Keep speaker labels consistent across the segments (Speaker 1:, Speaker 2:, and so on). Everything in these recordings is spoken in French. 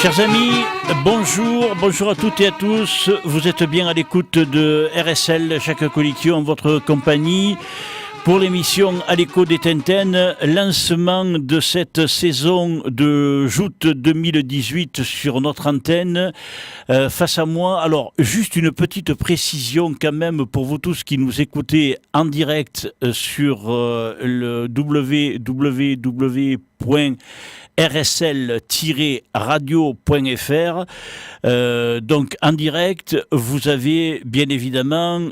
Speaker 1: Chers amis, bonjour à toutes et à tous. Vous êtes bien à l'écoute de RSL, chaque collection en votre compagnie. Pour l'émission À l'écho des Tintaines, lancement de cette saison de Joute 2018 sur notre antenne. Face à moi, alors juste une petite précision quand même pour vous tous qui nous écoutez en direct sur le www.rsl-radio.fr. Donc en direct, vous avez bien évidemment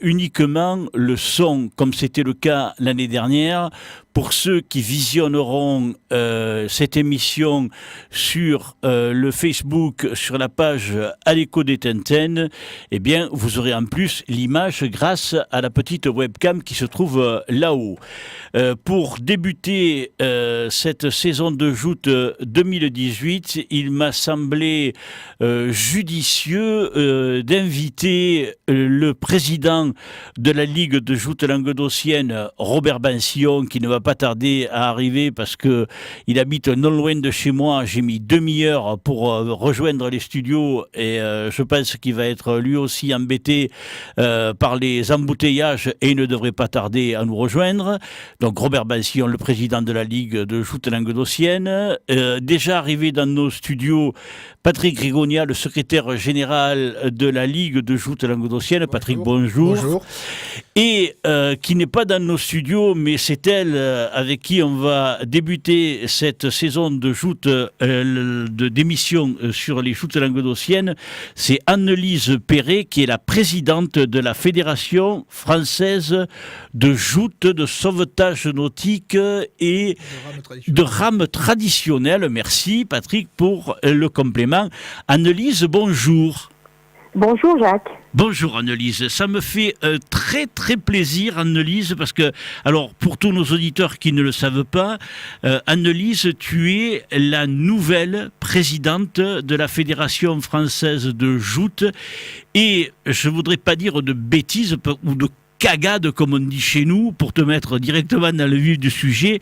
Speaker 1: uniquement le son, comme c'était le cas l'année dernière. Pour ceux qui visionneront cette émission sur le Facebook, sur la page À l'écho des Tintaines, eh bien, vous aurez en plus l'image grâce à la petite webcam qui se trouve là-haut. Pour débuter cette saison de joute 2018, il m'a semblé judicieux d'inviter le président de la Ligue de joute languedocienne, Robert Bansillon, qui ne va pas tarder à arriver parce que il habite non loin de chez moi. J'ai mis demi-heure pour rejoindre les studios et je pense qu'il va être lui aussi embêté par les embouteillages et il ne devrait pas tarder à nous rejoindre. Donc Robert Bansillon, le président de la Ligue de joute languedocienne. Déjà arrivé dans nos studios, Patrick Grigonia, le secrétaire général de la Ligue de joute languedocienne. Patrick, bonjour. Bonjour. Et qui n'est pas dans nos studios, mais c'est elle avec qui on va débuter cette saison de joute d'émission sur les joutes languedociennes. C'est Anne-Lise Perret, qui est la présidente de la Fédération française de joute, de sauvetage nautique et de rame traditionnelle. Merci Patrick pour le complément. Anne-Lise, bonjour.
Speaker 2: Bonjour Jacques.
Speaker 1: Bonjour Anne-Lise, ça me fait très très plaisir Anne-Lise parce que, alors pour tous nos auditeurs qui ne le savent pas, Anne-Lise, tu es la nouvelle présidente de la Fédération française de joute et je voudrais pas dire de bêtises ou de cagade comme on dit chez nous pour te mettre directement dans le vif du sujet.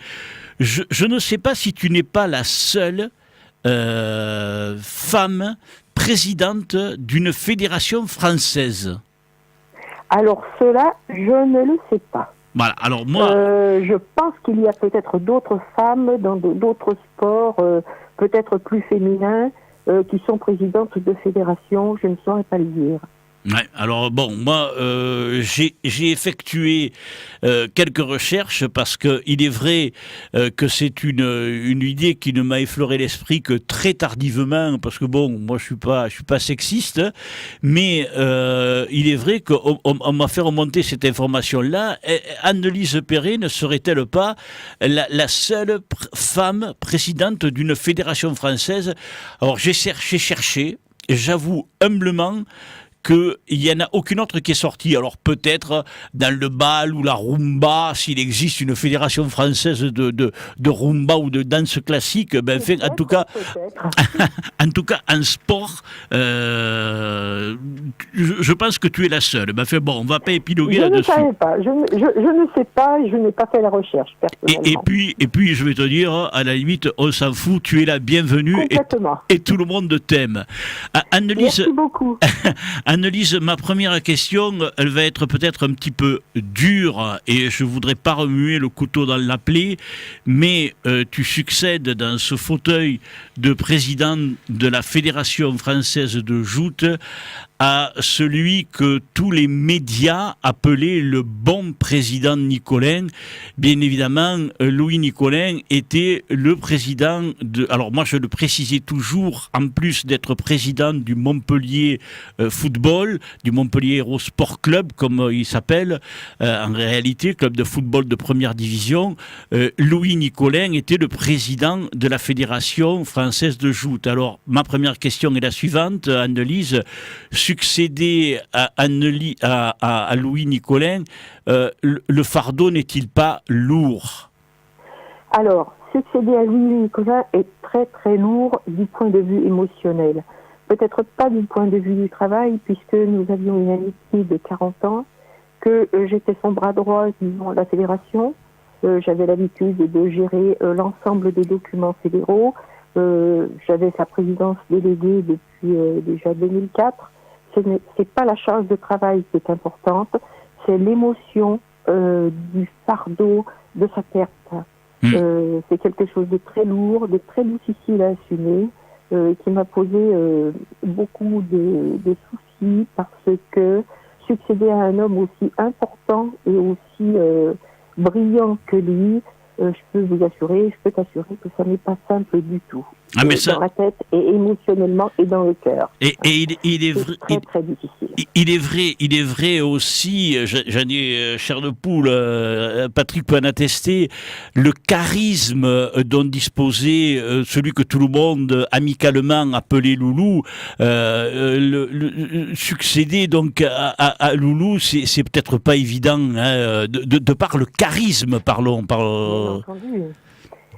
Speaker 1: Je ne sais pas si tu n'es pas la seule femme présidente d'une fédération française.
Speaker 2: Alors cela, je ne le sais pas.
Speaker 1: Voilà, alors moi...
Speaker 2: je pense qu'il y a peut-être d'autres femmes dans d'autres sports, peut-être plus féminins, qui sont présidentes de fédérations, je ne saurais pas le dire.
Speaker 1: Ouais, alors bon, moi j'ai effectué quelques recherches parce que il est vrai que c'est une idée qui ne m'a effleuré l'esprit que très tardivement parce que bon, moi je suis pas sexiste, mais il est vrai qu'on m'a fait remonter cette information-là. Anne-Lise Perret ne serait-elle pas la seule femme présidente d'une fédération française? Alors j'ai cherché, j'avoue humblement qu'il n'y en a aucune autre qui est sortie. Alors peut-être dans le bal ou la rumba, s'il existe une fédération française de rumba ou de danse classique, ben, enfin, en tout cas en sport, je pense que tu es la seule. Ben, enfin, bon, on ne va pas épiloguer là-dessus.
Speaker 2: Je ne savais pas, je ne sais pas et je n'ai pas fait la recherche personnellement.
Speaker 1: Et puis je vais te dire, à la limite, on s'en fout, tu es la bienvenue et tout le monde t'aime. Anne-Lise,
Speaker 2: merci beaucoup.
Speaker 1: Anne-Lise, ma première question, elle va être peut-être un petit peu dure et je ne voudrais pas remuer le couteau dans la plaie, mais tu succèdes dans ce fauteuil de président de la Fédération française de joute à celui que tous les médias appelaient le bon président Nicolin. Bien évidemment, Louis Nicolin était le président de... Alors moi, je le précisais toujours, en plus d'être président du Montpellier Football, du Montpellier Héros Sport Club, comme il s'appelle, en réalité, club de football de première division, Louis Nicolin était le président de la Fédération française de joute. Alors, ma première question est la suivante, Anne-Lise. Succéder à Louis Nicolin, le fardeau n'est-il pas lourd?
Speaker 2: Alors, succéder à Louis Nicolin est très très lourd du point de vue émotionnel. Peut-être pas du point de vue du travail, puisque nous avions une amitié de 40 ans, que j'étais son bras droit, disons, à la fédération. J'avais l'habitude de gérer l'ensemble des documents fédéraux, J'avais sa présidence déléguée depuis déjà 2004. C'est pas la charge de travail qui est importante, c'est l'émotion du fardeau de sa perte. C'est quelque chose de très lourd, de très difficile à assumer, qui m'a posé beaucoup de soucis parce que succéder à un homme aussi important et aussi brillant que lui, je peux t'assurer que ça n'est pas simple du tout.
Speaker 1: Ah, mais ça...
Speaker 2: Dans la tête et émotionnellement et dans le cœur.
Speaker 1: Et il est vrai,
Speaker 2: très très difficile.
Speaker 1: Il est vrai aussi, j'en ai chair de poule, Patrick peut en attester, le charisme dont disposait celui que tout le monde amicalement appelait Loulou, succéder donc à Loulou, c'est peut-être pas évident, hein, de par le charisme, parlons.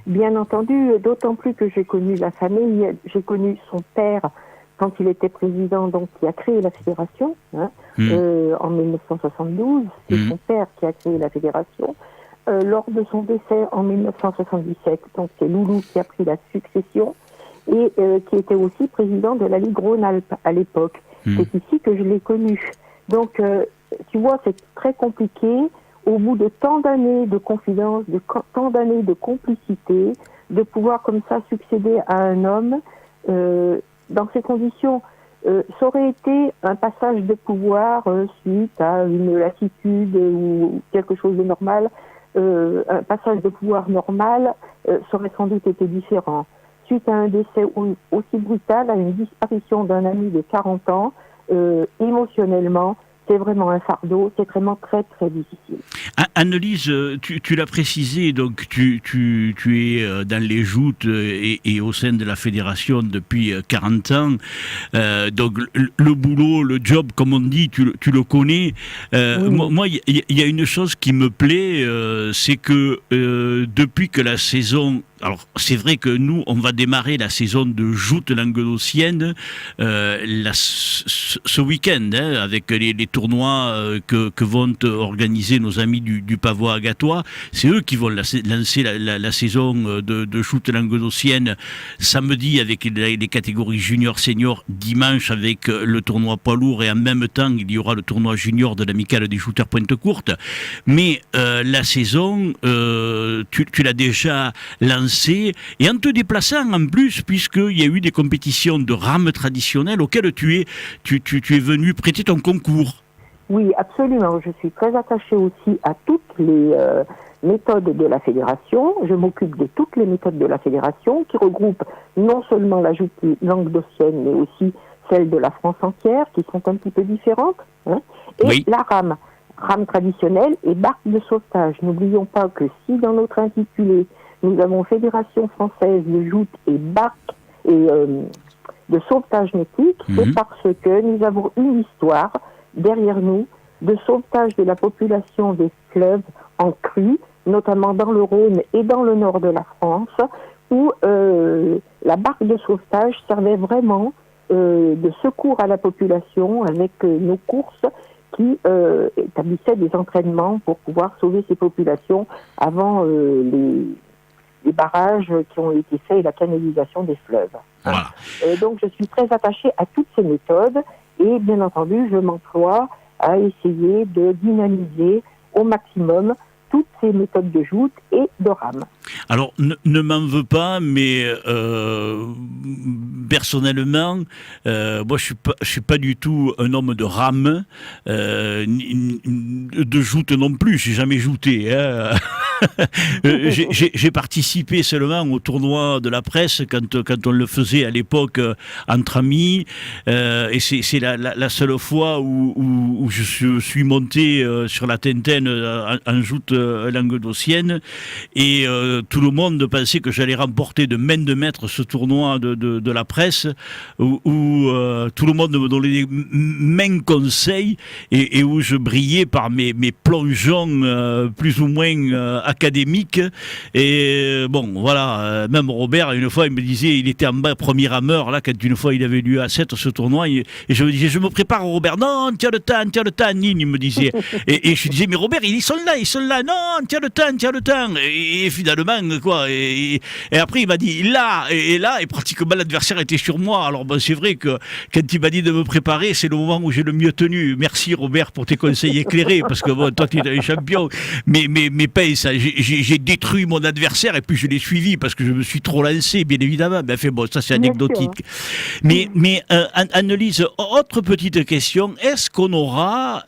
Speaker 2: Bien entendu, d'autant plus que j'ai connu la famille, j'ai connu son père quand il était président, donc qui a créé la fédération, en 1972. C'est son père qui a créé la fédération. Lors de son décès en 1977, donc c'est Loulou qui a pris la succession et qui était aussi président de la Ligue Rhône-Alpes à l'époque. C'est ici que je l'ai connu. Donc, tu vois, c'est très compliqué. Au bout de tant d'années de confidence, tant d'années de complicité, de pouvoir comme ça succéder à un homme, dans ces conditions, ça aurait été un passage de pouvoir suite à une lassitude ou quelque chose de normal, un passage de pouvoir normal, ça aurait sans doute été différent. Suite à un décès aussi brutal, à une disparition d'un ami de 40 ans, émotionnellement, c'est vraiment un fardeau, c'est vraiment très très difficile.
Speaker 1: Annelise, tu l'as précisé, donc tu es dans les joutes et au sein de la fédération depuis 40 ans. Donc le boulot, le job, comme on dit, tu le connais. Moi, il y a une chose qui me plaît, c'est que depuis que la saison... Alors, c'est vrai que nous, on va démarrer la saison de joute languedocienne ce week-end, hein, avec les tournois que vont organiser nos amis du Pavois Agatois. C'est eux qui vont lancer la saison de joute languedocienne samedi avec les catégories junior, senior, dimanche avec le tournoi poids lourd, et en même temps, il y aura le tournoi junior de l'amicale des shooters Pointe-Courte. Mais la saison, tu l'as déjà lancée, et en te déplaçant en plus, puisqu'il y a eu des compétitions de rames traditionnelles auxquelles tu es venu prêter ton concours.
Speaker 2: Oui, absolument. Je suis très attachée aussi à toutes les méthodes de la fédération. Je m'occupe de toutes les méthodes de la fédération qui regroupent non seulement la joute languedocienne, mais aussi celles de la France entière, qui sont un petit peu différentes. Et la rame traditionnelle et barque de sauvetage. N'oublions pas que si dans notre intitulé, nous avons Fédération française de joute et barque et de sauvetage nautique, c'est parce que nous avons une histoire derrière nous de sauvetage de la population des fleuves en crue, notamment dans le Rhône et dans le nord de la France, où la barque de sauvetage servait vraiment de secours à la population avec nos courses qui établissaient des entraînements pour pouvoir sauver ces populations avant les barrages qui ont été faits et la canalisation des fleuves.
Speaker 1: Voilà.
Speaker 2: Donc je suis très attachée à toutes ces méthodes et bien entendu je m'emploie à essayer de dynamiser au maximum toutes ces méthodes de joute et de rame.
Speaker 1: Alors, ne m'en veux pas, mais personnellement, moi, je suis pas du tout un homme de rame, de joute non plus. J'ai jamais jouté. Hein. J'ai participé seulement au tournoi de la presse quand on le faisait à l'époque entre amis, et c'est la seule fois où je suis monté sur la Tintaine en joute languedocienne, et tout le monde pensait que j'allais remporter de main de maître ce tournoi de la presse où tout le monde me donnait des mains conseils et où je brillais par mes plongeons plus ou moins académique. Et bon, voilà, même Robert, une fois, il me disait, il était en bas, premier rameur, là, quand une fois il avait lieu à 7 ce tournoi, et je me disais, je me prépare, Robert, non, tiens le temps, Nine, il me disait. Et je disais, mais Robert, ils sont là, non, tiens le temps. Et finalement, quoi, et après, il m'a dit, là, et pratiquement l'adversaire était sur moi. Alors, bon, c'est vrai que quand il m'a dit de me préparer, c'est le moment où j'ai le mieux tenu. Merci, Robert, pour tes conseils éclairés, parce que bon, toi, tu es un champion. Mais ça, j'ai détruit mon adversaire et puis je l'ai suivi parce que je me suis trop lancé, bien évidemment. Mais bon, ça, c'est anecdotique. Mais Anne-Lise, autre petite question. Est-ce qu'on aura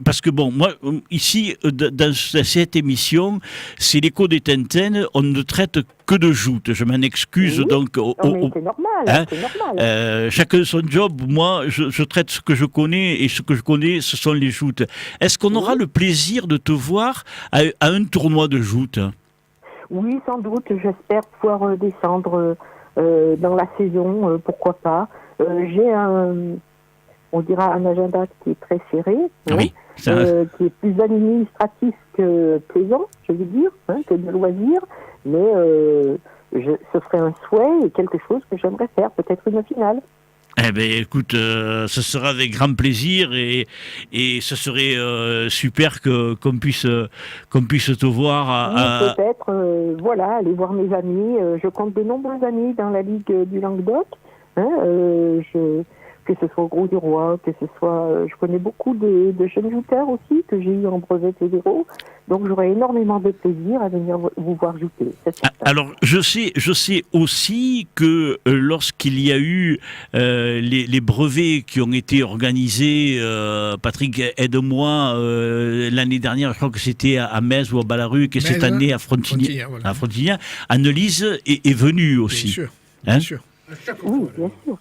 Speaker 1: parce que bon, moi, ici, dans cette émission, c'est l'écho des Tintin, on ne traite que de joutes. Je m'en excuse, donc.
Speaker 2: C'est normal, c'est normal.
Speaker 1: Chacun son job. Moi, je traite ce que je connais, et ce que je connais, ce sont les joutes. Est-ce qu'on aura le plaisir de te voir à un tournoi de joutes?
Speaker 2: Oui, sans doute. J'espère pouvoir descendre dans la saison, pourquoi pas. J'ai on dira un agenda qui est très serré,
Speaker 1: oui,
Speaker 2: qui est plus administratif que plaisant, je veux dire, que de loisirs, mais ce serait un souhait et quelque chose que j'aimerais faire, peut-être une finale.
Speaker 1: Eh bien, écoute, ce sera avec grand plaisir et ce serait super qu'on puisse te voir.
Speaker 2: Oui, peut-être, voilà, aller voir mes amis. Je compte de nombreux amis dans la Ligue du Languedoc. Que ce soit au Gros du Roi, que ce soit... je connais beaucoup de jeunes jouteurs aussi, que j'ai eu en brevets fédéraux. Donc j'aurai énormément de plaisir à venir vous voir jouter.
Speaker 1: Alors, je sais aussi que lorsqu'il y a eu les brevets qui ont été organisés, Patrick, aide-moi, l'année dernière, je crois que c'était à Metz ou à Ballaruc, et cette année à Frontignan, voilà. À Frontignan, Anne-Lise est venue aussi.
Speaker 3: Bien sûr, bien sûr.
Speaker 2: Oui, bien sûr.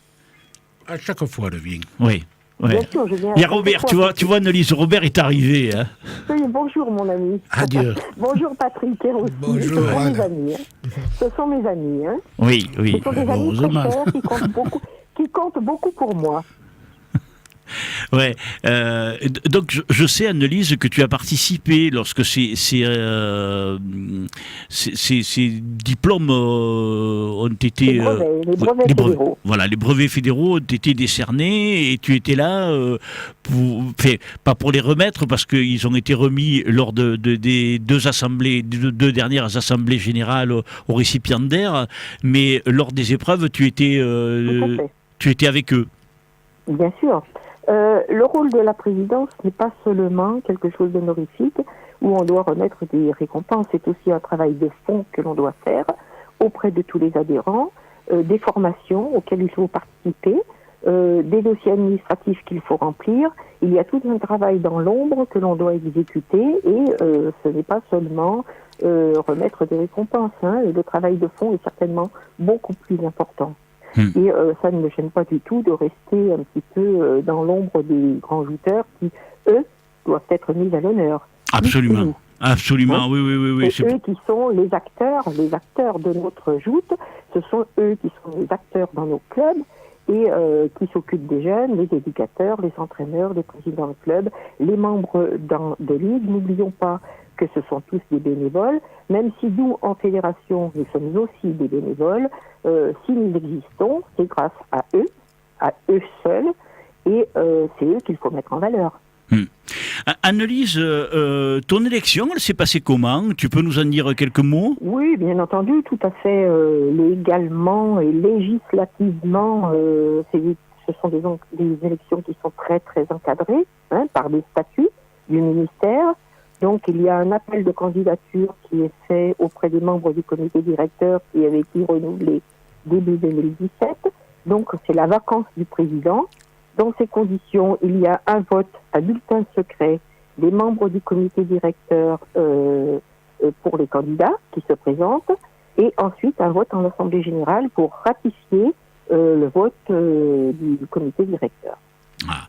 Speaker 3: À chaque fois, elle vient.
Speaker 1: Oui. Ouais.
Speaker 2: Bien sûr, je viens.
Speaker 1: Il y a Robert, tu vois, Annelise, Robert est arrivé. Hein.
Speaker 2: Oui, bonjour mon ami.
Speaker 3: Adieu.
Speaker 2: Bonjour Patrick aussi.
Speaker 3: Bonjour.
Speaker 2: Ce sont mes amis. Ce sont mes amis. Hein.
Speaker 1: Oui.
Speaker 2: Ce sont des amis très chers qui comptent beaucoup pour moi.
Speaker 1: Ouais. Donc je sais, Annelise, que tu as participé lorsque ces diplômes ont été
Speaker 2: les brevets fédéraux.
Speaker 1: Voilà, les brevets fédéraux ont été décernés et tu étais là pas pour les remettre parce qu'ils ont été remis lors des deux dernières assemblées générales aux récipiendaires, mais lors des épreuves, tu étais avec eux.
Speaker 2: Bien sûr. Le rôle de la présidence n'est pas seulement quelque chose d'honorifique où on doit remettre des récompenses, c'est aussi un travail de fond que l'on doit faire auprès de tous les adhérents, des formations auxquelles il faut participer, des dossiers administratifs qu'il faut remplir. Il y a tout un travail dans l'ombre que l'on doit exécuter et ce n'est pas seulement remettre des récompenses. Et le travail de fond est certainement beaucoup plus important. Et ça ne me gêne pas du tout de rester un petit peu dans l'ombre des grands jouteurs qui, eux, doivent être mis à l'honneur.
Speaker 1: Absolument. Absolument, oui.
Speaker 2: C'est eux qui sont les acteurs de notre joute. Ce sont eux qui sont les acteurs dans nos clubs et qui s'occupent des jeunes, les éducateurs, les entraîneurs, les présidents de clubs, les membres de ligue. N'oublions pas que ce sont tous des bénévoles, même si nous, en fédération, nous sommes aussi des bénévoles. Si nous existons, c'est grâce à eux seuls, et c'est eux qu'il faut mettre en valeur.
Speaker 1: Annelise, ton élection, elle s'est passée comment? Tu peux nous en dire quelques mots? Oui,
Speaker 2: bien entendu, tout à fait légalement et législativement. Ce sont des élections qui sont très très encadrées par des statuts du ministère. Donc il y a un appel de candidature qui est fait auprès des membres du comité directeur qui avait été renouvelé début 2017. Donc c'est la vacance du président. Dans ces conditions, il y a un vote à bulletin secret des membres du comité directeur pour les candidats qui se présentent et ensuite un vote en assemblée générale pour ratifier le vote du comité directeur.
Speaker 1: Ah.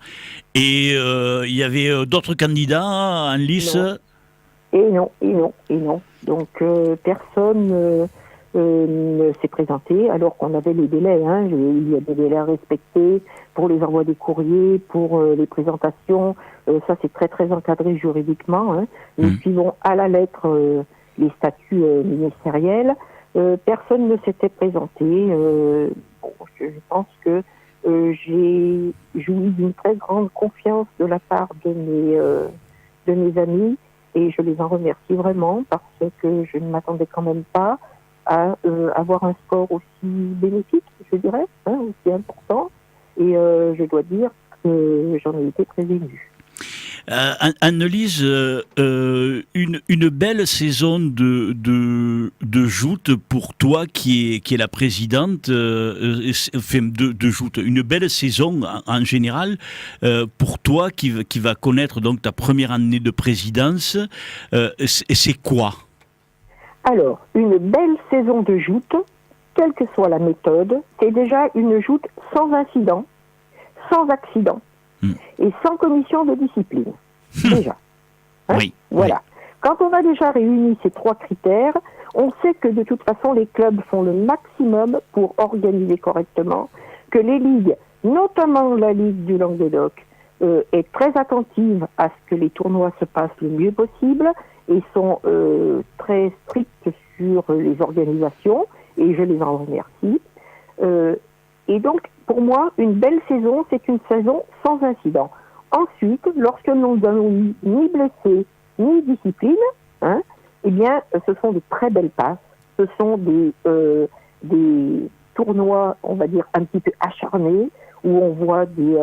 Speaker 1: Et il y avait d'autres candidats en lice?
Speaker 2: Non. Et non. Donc personne ne s'est présenté alors qu'on avait les délais. Il y a des délais à respecter pour les envois des courriers, pour les présentations. Ça, c'est très très encadré juridiquement. Nous suivons à la lettre les statuts ministériels. Personne ne s'était présenté. Je pense que j'ai joui d'une très grande confiance de la part de mes amis, et je les en remercie vraiment, parce que je ne m'attendais quand même pas à avoir un sport aussi bénéfique, je dirais, aussi important. Et je dois dire que j'en ai été très émue.
Speaker 1: Anne-Lise, une belle saison de joute pour toi qui est la présidente de joute. Une belle saison en général pour toi qui va connaître donc ta première année de présidence. C'est quoi?
Speaker 2: Alors, une belle saison de joute, quelle que soit la méthode, c'est déjà une joute sans incident, sans accident. Et sans commission de discipline, déjà.
Speaker 1: Oui.
Speaker 2: Voilà. Oui. Quand on a déjà réuni ces 3 critères, on sait que de toute façon, les clubs font le maximum pour organiser correctement, que les ligues, notamment la Ligue du Languedoc, est très attentive à ce que les tournois se passent le mieux possible et sont très strictes sur les organisations, et je les en remercie. Et donc, pour moi, une belle saison, c'est une saison sans incident. Ensuite, lorsque nous n'avons eu ni blessés, ni discipline, eh bien, ce sont de très belles passes. Ce sont des tournois, on va dire, un petit peu acharnés, où on voit des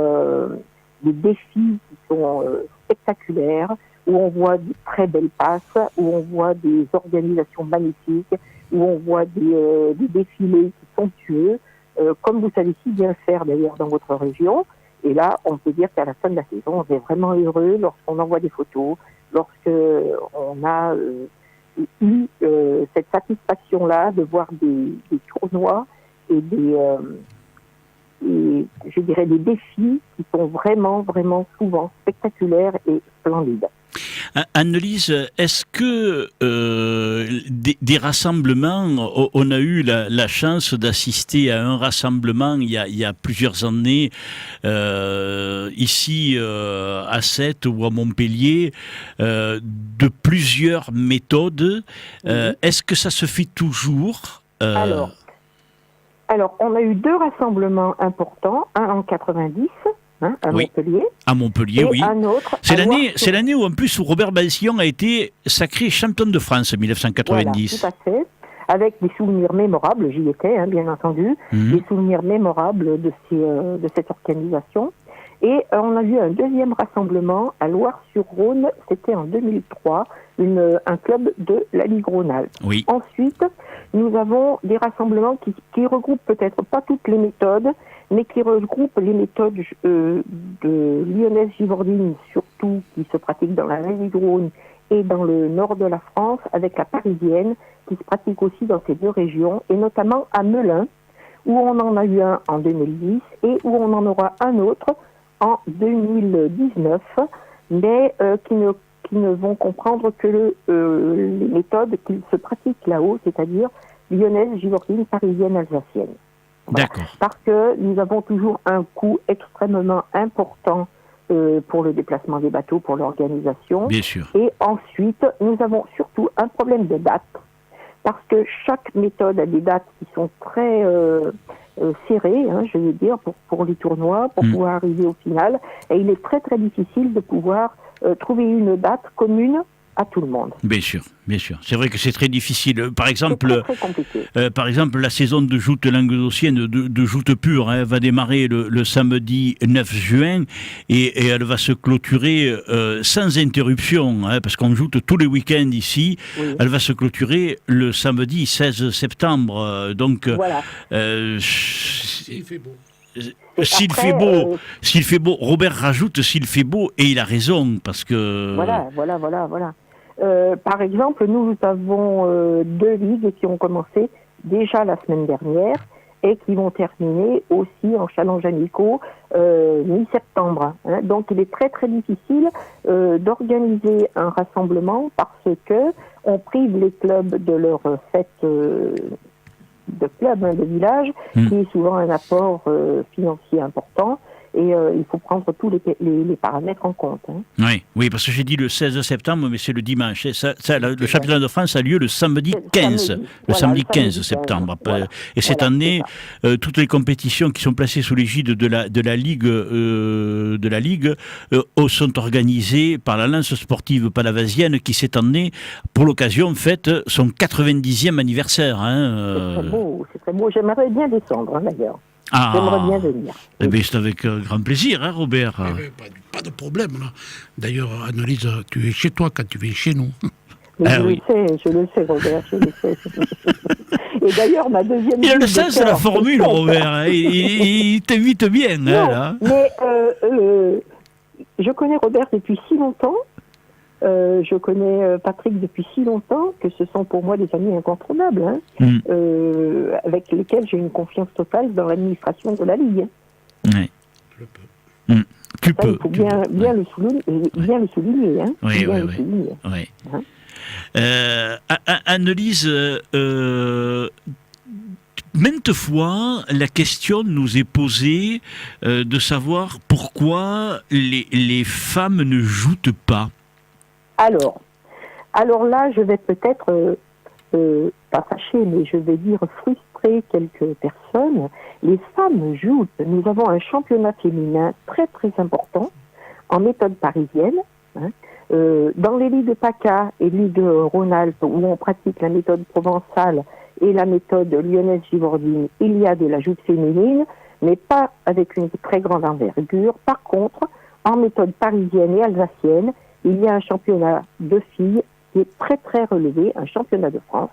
Speaker 2: défis qui sont spectaculaires, où on voit de très belles passes, où on voit des organisations magnifiques, où on voit des défilés qui sont somptueux, comme vous savez si bien faire d'ailleurs dans votre région. Et là, on peut dire qu'à la fin de la saison, on est vraiment heureux lorsqu'on envoie des photos, lorsqu'on a eu cette satisfaction-là de voir des tournois et je dirais des défis qui sont vraiment, vraiment souvent spectaculaires et splendides.
Speaker 1: Anne-Lise, est-ce que des rassemblements, on a eu la chance d'assister à un rassemblement il y a plusieurs années, ici à Sète ou à Montpellier, de plusieurs méthodes. Est-ce que ça se fait toujours?
Speaker 2: Alors, on a eu 2 rassemblements importants, un en 90, à Montpellier.
Speaker 1: À Montpellier, oui.
Speaker 2: Un autre,
Speaker 1: c'est l'année où, en plus, où Robert Bensillon a été sacré champion de France en 1990.
Speaker 2: Voilà, tout à fait. Avec des souvenirs mémorables, j'y étais, bien entendu, des souvenirs mémorables de cette organisation. Et on a eu un deuxième rassemblement à Loire-sur-Rhône, c'était en 2003, un club de la Ligue Rhône-Alpes.
Speaker 1: Oui.
Speaker 2: Ensuite, nous avons des rassemblements qui regroupent peut-être pas toutes les méthodes, mais qui regroupent les méthodes de lyonnaise givordine, surtout qui se pratiquent dans la vallée du Rhône et dans le nord de la France, avec la parisienne, qui se pratique aussi dans ces 2 régions, et notamment à Melun, où on en a eu un en 2010 et où on en aura un autre en 2019, mais qui ne vont comprendre que les méthodes qui se pratiquent là-haut, c'est-à-dire lyonnaise, givordine, parisienne, alsacienne. Voilà.
Speaker 1: D'accord.
Speaker 2: Parce que nous avons toujours un coût extrêmement important pour le déplacement des bateaux, pour l'organisation.
Speaker 1: Bien sûr.
Speaker 2: Et ensuite, nous avons surtout un problème de date, parce que chaque méthode a des dates qui sont très serrées, je veux dire, pour les tournois, pour pouvoir arriver au final. Et il est très très difficile de pouvoir trouver une date commune à tout le monde.
Speaker 1: Bien sûr, bien sûr. C'est vrai que c'est très difficile. Par exemple,
Speaker 2: très compliqué.
Speaker 1: La saison de joute languedocienne, de joute pure, va démarrer le samedi 9 juin et elle va se clôturer sans interruption, parce qu'on joute tous les week-ends ici. Oui. Elle va se clôturer le samedi 16 septembre. Donc,
Speaker 2: voilà.
Speaker 3: Il fait beau.
Speaker 1: S'il fait beau, Robert rajoute s'il fait beau, et il a raison, parce que...
Speaker 2: Voilà. Par exemple, nous avons 2 ligues qui ont commencé déjà la semaine dernière et qui vont terminer aussi en challenge amicaux mi-septembre. Donc il est très très difficile d'organiser un rassemblement parce que on prive les clubs de leur fête de club, de village, qui est souvent un apport financier important. et il faut prendre tous les paramètres en compte. Hein.
Speaker 1: Oui, parce que j'ai dit le 16 septembre, mais c'est le dimanche. Le championnat de France a lieu le samedi 15, le samedi 15 septembre.
Speaker 2: Voilà.
Speaker 1: Et cette année, toutes les compétitions qui sont placées sous l'égide de la Ligue, sont organisées par la Lance sportive palavasienne qui cette année, pour l'occasion, fête son 90e anniversaire.
Speaker 2: C'est très beau. J'aimerais bien descendre, d'ailleurs.
Speaker 1: Ah.
Speaker 2: J'aimerais bien venir.
Speaker 1: Eh bien, c'est avec grand plaisir, Robert.
Speaker 3: Pas de problème, là. D'ailleurs, Annelise, tu es chez toi quand tu viens chez nous.
Speaker 2: Mais je le sais, Robert, je le sais. Et d'ailleurs, ma deuxième...
Speaker 1: Il a le sens de la formule, Robert. Il t'invite bien.
Speaker 2: Non,
Speaker 1: là.
Speaker 2: Mais je connais Robert depuis si longtemps. Je connais Patrick depuis si longtemps que ce sont pour moi des amis incontournables, avec lesquels j'ai une confiance totale dans l'administration de la Ligue.
Speaker 1: Oui.
Speaker 3: Je peux.
Speaker 1: Tu peux.
Speaker 2: Il faut bien le souligner. Hein.
Speaker 1: Oui. Annelise, maintes fois, la question nous est posée de savoir pourquoi les femmes ne jouent pas.
Speaker 2: Alors là, je vais peut-être, pas fâcher, mais je vais dire frustrer quelques personnes. Les femmes jouent. Nous avons un championnat féminin très très important en méthode parisienne. Dans les ligues PACA et ligues Rhône-Alpes, où on pratique la méthode provençale et la méthode lyonnaise-givordine, il y a de la joute féminine, mais pas avec une très grande envergure. Par contre, en méthode parisienne et alsacienne, il y a un championnat de filles qui est très très relevé, un championnat de France,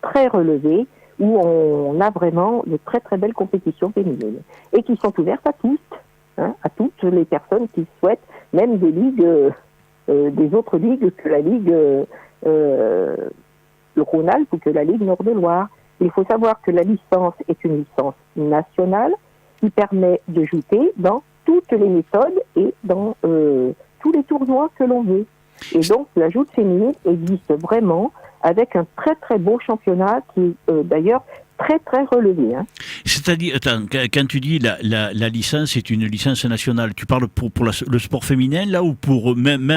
Speaker 2: très relevé, où on a vraiment de très très belles compétitions féminines et qui sont ouvertes à toutes les personnes qui souhaitent, même des ligues, des autres ligues que la Ligue le Rhône-Alpes ou que la Ligue Nord-de-Loire. Il faut savoir que la licence est une licence nationale qui permet de jouer dans toutes les méthodes et dans tous les tournois que l'on veut. Et donc, la joute féminine existe vraiment avec un très très beau championnat qui est d'ailleurs très très relevé.
Speaker 1: C'est-à-dire, quand tu dis la licence est une licence nationale, tu parles pour le sport féminin là ou pour même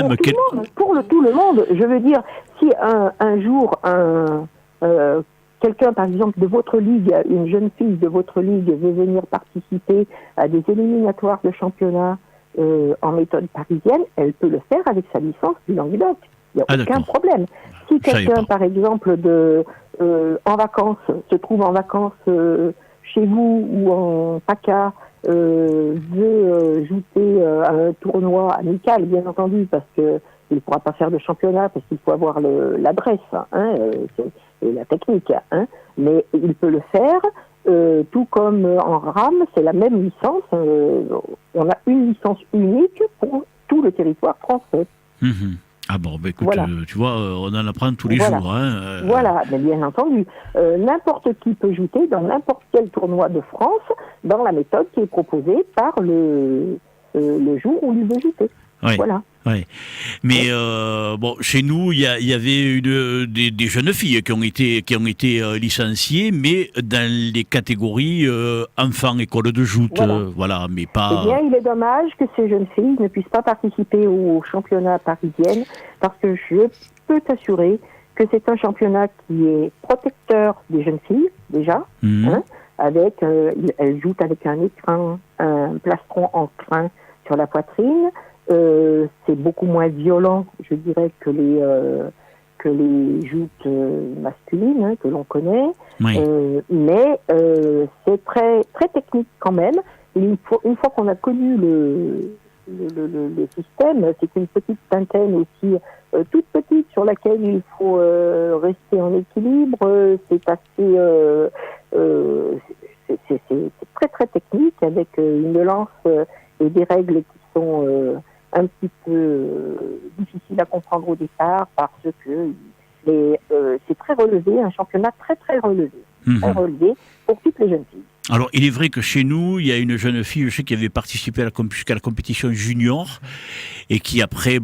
Speaker 2: pour tout le monde. Je veux dire, si un jour quelqu'un, par exemple, de votre ligue, une jeune fille de votre ligue veut venir participer à des éliminatoires de championnat en méthode parisienne, elle peut le faire avec sa licence du Languedoc. Il n'y a aucun problème. Si quelqu'un, par exemple, en vacances, se trouve en vacances chez vous ou en PACA, veut jouer à un tournoi amical, bien entendu, parce qu'il ne pourra pas faire de championnat, parce qu'il faut avoir l'adresse et la technique. Mais il peut le faire. Tout comme en RAM, c'est la même licence. On a une licence unique pour tout le territoire français.
Speaker 1: Ah bon, écoute, voilà. Tu vois, on en apprend tous les jours.
Speaker 2: Voilà, mais bien entendu. N'importe qui peut jouer dans n'importe quel tournoi de France dans la méthode qui est proposée par le jour où il veut jouer.
Speaker 1: Oui.
Speaker 2: Voilà.
Speaker 1: Oui. Mais chez nous, il y avait des jeunes filles qui ont été licenciées, mais dans les catégories enfants, école de joute, voilà, mais pas...
Speaker 2: Eh bien, il est dommage que ces jeunes filles ne puissent pas participer au championnat parisien, parce que je peux t'assurer que c'est un championnat qui est protecteur des jeunes filles, déjà, avec, elles jouent avec un écrin, un plastron en crin sur la poitrine. C'est beaucoup moins violent, je dirais, que les joutes masculines que l'on connaît, mais c'est très très technique quand même. Une fois qu'on a connu le système, c'est une petite antenne aussi toute petite sur laquelle il faut rester en équilibre. C'est assez, c'est très très technique avec une lance et des règles qui sont un petit peu difficile à comprendre au départ parce que c'est très relevé, un championnat très très relevé, très relevé pour toutes les jeunes filles.
Speaker 1: Alors, il est vrai que chez nous, il y a une jeune fille, je sais, qui avait participé jusqu'à la compétition junior, et qui après,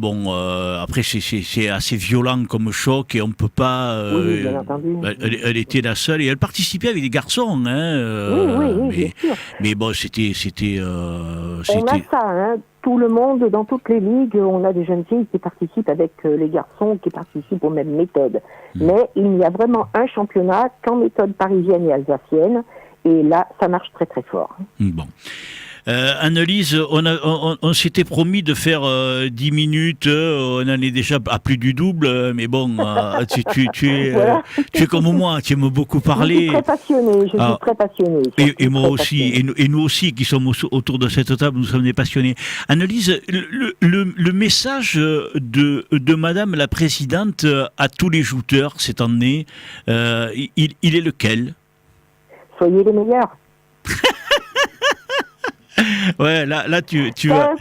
Speaker 1: après c'est assez violent comme choc, et on peut pas.
Speaker 2: Oui, bien entendu.
Speaker 1: Elle était la seule, et elle participait avec des garçons, hein.
Speaker 2: Oui, bien sûr.
Speaker 1: Mais bon, c'était.
Speaker 2: On a ça, hein. Tout le monde, dans toutes les ligues, on a des jeunes filles qui participent avec les garçons, qui participent aux mêmes méthodes. Mais il y a vraiment un championnat qu'en méthode parisienne et alsacienne. Et là, ça marche très très fort.
Speaker 1: Bon. Annelise, on s'était promis de faire 10 minutes, on en est déjà à plus du double, mais bon, tu es comme moi, tu aimes beaucoup parler.
Speaker 2: Je suis très passionnée, très passionnée.
Speaker 1: Et moi aussi, et nous aussi qui sommes autour de cette table, nous sommes des passionnés. Annelise, le message de Madame la Présidente à tous les jouteurs cette année, il est lequel ?
Speaker 2: Soyez les meilleurs.
Speaker 1: Ouais, là tu
Speaker 2: ça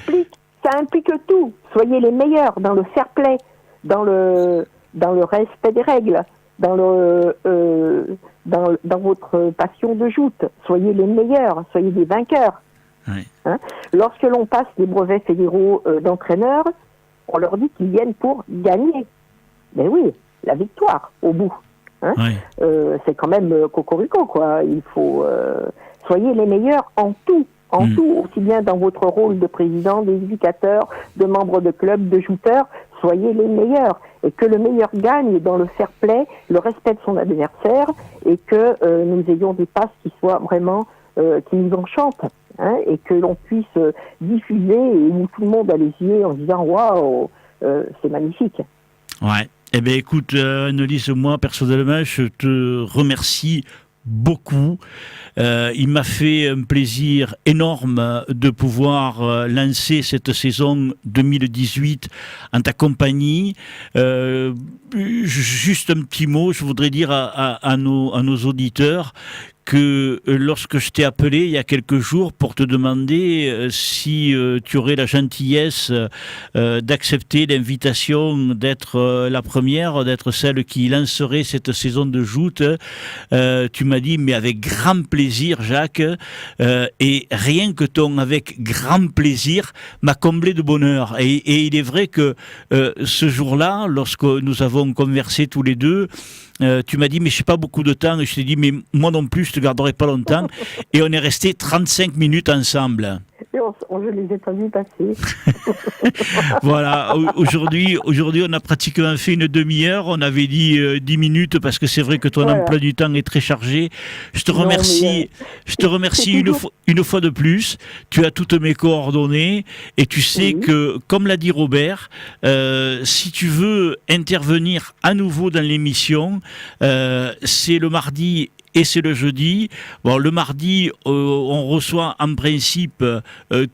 Speaker 2: implique tout. Soyez les meilleurs dans le fair play, dans le respect des règles, dans votre passion de joute. Soyez les meilleurs, soyez des vainqueurs.
Speaker 1: Ouais.
Speaker 2: Hein? Lorsque l'on passe les brevets fédéraux d'entraîneurs, on leur dit qu'ils viennent pour gagner. Mais oui, la victoire au bout. Hein? Ouais. C'est quand même cocorico, quoi. Il faut soyez les meilleurs en tout, aussi bien dans votre rôle de président, d'éducateur, de membre de club, de jouteur. Soyez les meilleurs et que le meilleur gagne dans le fair play, le respect de son adversaire et que nous ayons des passes qui soient vraiment qui nous enchantent. Hein, et que l'on puisse diffuser et où tout le monde a les yeux en disant waouh, c'est magnifique.
Speaker 1: Ouais. Eh bien, écoute, Annelise, moi, personnellement, je te remercie beaucoup. Il m'a fait un plaisir énorme de pouvoir lancer cette saison 2018 en ta compagnie. Juste un petit mot, je voudrais dire à nos auditeurs que lorsque je t'ai appelé il y a quelques jours pour te demander si tu aurais la gentillesse d'accepter l'invitation d'être la première, d'être celle qui lancerait cette saison de joute, tu m'as dit mais avec grand plaisir Jacques, et rien que ton avec grand plaisir m'a comblé de bonheur et il est vrai que ce jour-là, lorsque nous avons conversé tous les deux, tu m'as dit mais je n'ai pas beaucoup de temps, et je t'ai dit mais moi non plus je te garderai pas longtemps, et on est resté 35 minutes ensemble.
Speaker 2: Et je les ai pas vus passer.
Speaker 1: Voilà, aujourd'hui on a pratiquement fait une demi-heure, on avait dit 10 minutes parce que c'est vrai que ton emploi du temps est très chargé. Je te remercie, une fois de plus, tu as toutes mes coordonnées et tu sais que, comme l'a dit Robert, si tu veux intervenir à nouveau dans l'émission, c'est le mardi et c'est le jeudi. Bon, le mardi, on reçoit en principe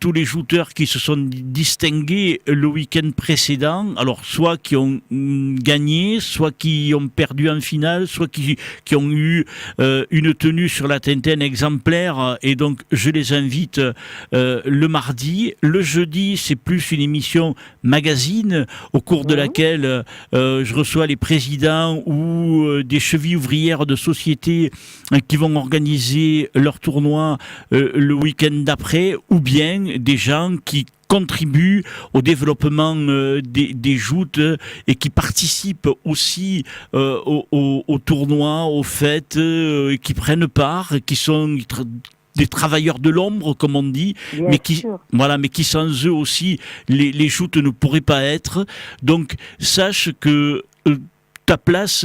Speaker 1: tous les jouteurs qui se sont distingués le week-end précédent. Alors, soit qui ont gagné, soit qui ont perdu en finale, soit qui ont eu une tenue sur la Tintin exemplaire. Et donc, je les invite le mardi. Le jeudi, c'est plus une émission magazine au cours de laquelle je reçois les présidents ou des chevilles ouvrières de sociétés qui vont organiser leur tournoi le week-end d'après, ou bien des gens qui contribuent au développement des joutes et qui participent aussi au tournoi, aux fêtes, qui prennent part, qui sont des travailleurs de l'ombre, comme on dit, mais qui sans eux aussi, les joutes ne pourraient pas être. Donc, sache que ta place,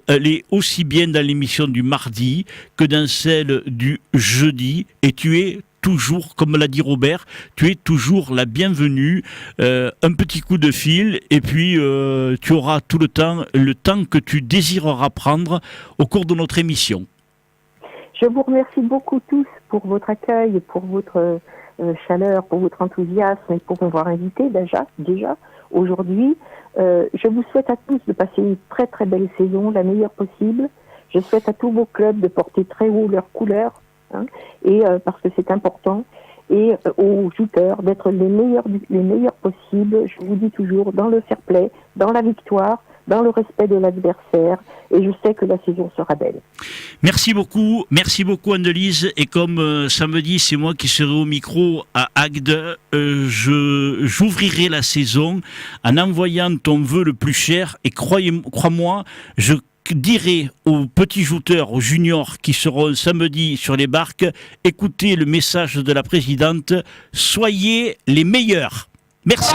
Speaker 1: elle est aussi bien dans l'émission du mardi que dans celle du jeudi, et tu es toujours, comme l'a dit Robert, tu es toujours la bienvenue. Un petit coup de fil et puis tu auras tout le temps que tu désireras prendre au cours de notre émission.
Speaker 2: Je vous remercie beaucoup tous pour votre accueil, pour votre chaleur, pour votre enthousiasme et pour m'avoir invité déjà aujourd'hui. Je vous souhaite à tous de passer une très très belle saison, la meilleure possible. Je souhaite à tous vos clubs de porter très haut leurs couleurs, hein, et parce que c'est important. et aux jouteurs d'être les meilleurs possibles. Je vous dis toujours, dans le fair play, dans la victoire, dans le respect de l'adversaire, et je sais que la saison sera belle.
Speaker 1: Merci beaucoup Anne-Lise, et comme samedi c'est moi qui serai au micro à Agde, j'ouvrirai la saison en envoyant ton vœu le plus cher, et crois-moi, je dirai aux petits jouteurs, aux juniors qui seront samedi sur les barques, écoutez le message de la présidente, soyez les meilleurs. Merci.